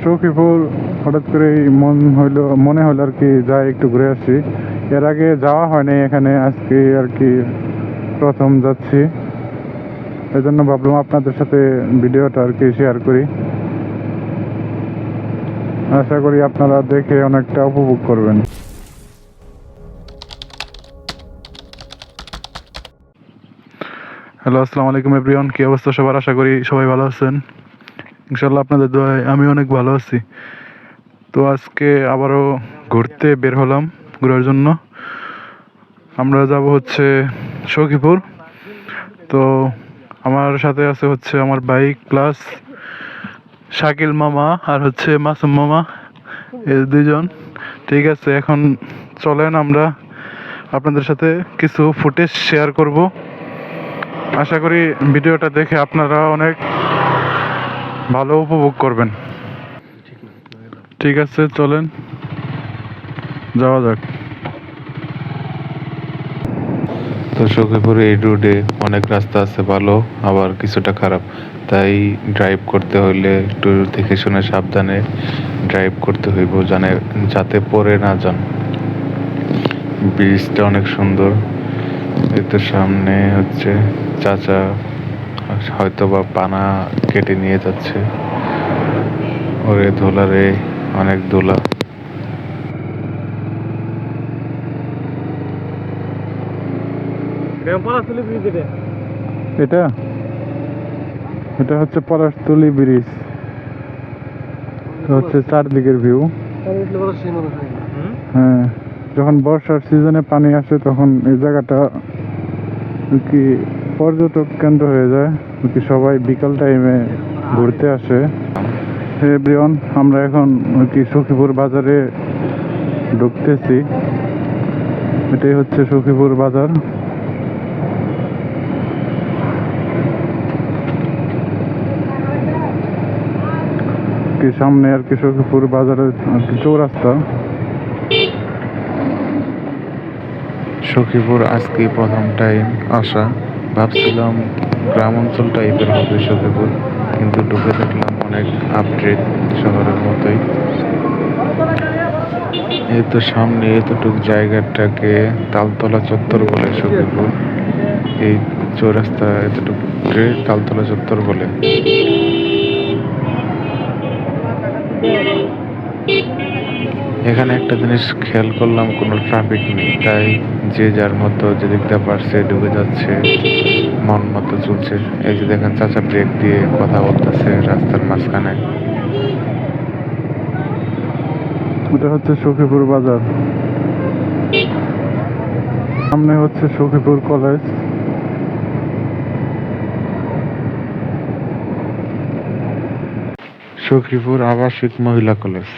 সখীপুর হঠাৎ করে মনে হলো আর কি যাই একটু ঘুরে আসি। এর আগে যাওয়া হয়নি এখানে, আজকে আর কি প্রথম যাচ্ছি। এই জন্য ভাবলাম আপনাদের সাথে ভিডিওটা আর কি শেয়ার করি। আশা করি আপনারা দেখে অনেকটা উপভোগ করবেন। হ্যালো, আসসালামু আলাইকুম এভরিওয়ান। কি অবস্থা সবার? আশা করি সবাই ভালো আছেন। ইনশাল্লাহ আপনাদের দোয়ায় আমি অনেক ভালো আছি। তো আজকে আবারও ঘুরতে বের হলাম, ঘোরার জন্য। আমরা যাব হচ্ছে সখীপুর। তো আমার সাথে আছে হচ্ছে আমার বাইক প্লাস শাকিল মামা আর হচ্ছে মাসুম মামা, এই দুইজন। ঠিক আছে, এখন চলেন আমরা আপনাদের সাথে কিছু ফুটেজ শেয়ার করব। আশা করি ভিডিওটা দেখে আপনারা অনেক ভালো উপভোগ করবেন। ঠিক আছে, চলেন যাওয়া যাক। তো সখীপুরে এই রোডে অনেক রাস্তা আছে ভালো, আবার কিছুটা খারাপ। তাই ড্রাইভ করতে হইলে একটু দেখে শুনে সাবধানে ড্রাইভ করতে হইব, যাতে পড়ে না যান। ব্রিজটা অনেক সুন্দর। এই তো সামনে হচ্ছে চাচা হয়তো বা পানা কেটে নিয়ে যাচ্ছে। ওরে ধোলা রে, অনেক ধোলা। এটা এটা হচ্ছে পলাশতলী ব্রিজ। হচ্ছে চারদিকের ভিউ। হ্যাঁ, যখন বর্ষার সিজনে পানি আসে তখন এই জায়গাটা কি পর্যটক কেন্দ্র হয়ে যায়। কি সবাই বিকাল টাইমে ঘুরতে আসে। এভরিওয়ান, আমরা এখন কি সখীপুর বাজারে ঢুকতেছি। এটাই হচ্ছে সখীপুর বাজার। কি সামনে আর কি সখীপুর বাজারের আর কি চৌরাস্তা। সখীপুর আজকে প্রথম টাইম আসা। ভাবছিলাম গ্রাম অঞ্চল টাইপের হবে সখীপুর, কিন্তু ঢুকে দেখলাম অনেক আপডেট শহরের মতোই। এই তো সামনে এতটুক জায়গাটাকে তালতলা চত্বর বলে সখীপুর। এই চৌরাস্তা এতটুকুকে তালতলা চত্বর বলে। এখানে একটা জিনিস খেয়াল করলাম, কোনো ট্রাফিক নেই, তাই যে যার মতো যেদিক দিয়ে পারছে ঢুকে যাচ্ছে, মন মতো চলছে। এই যে দেখেন চাচা ব্রেক দিয়ে কথা বলতেছে রাস্তার মাঝখানে। এটা হচ্ছে সখীপুর বাজার। সামনে হচ্ছে সখীপুর কলেজ। সখীপুর আবাসিক মহিলা কলেজ।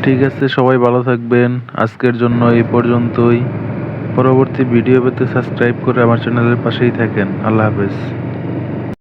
ঠিক আছে, সবাই ভালো থাকবেন। আজকের জন্য এই পর্যন্তই। পরবর্তী ভিডিও পেতে সাবস্ক্রাইব করে আমার চ্যানেলের পাশেই থাকেন। আল্লাহ হাফেজ।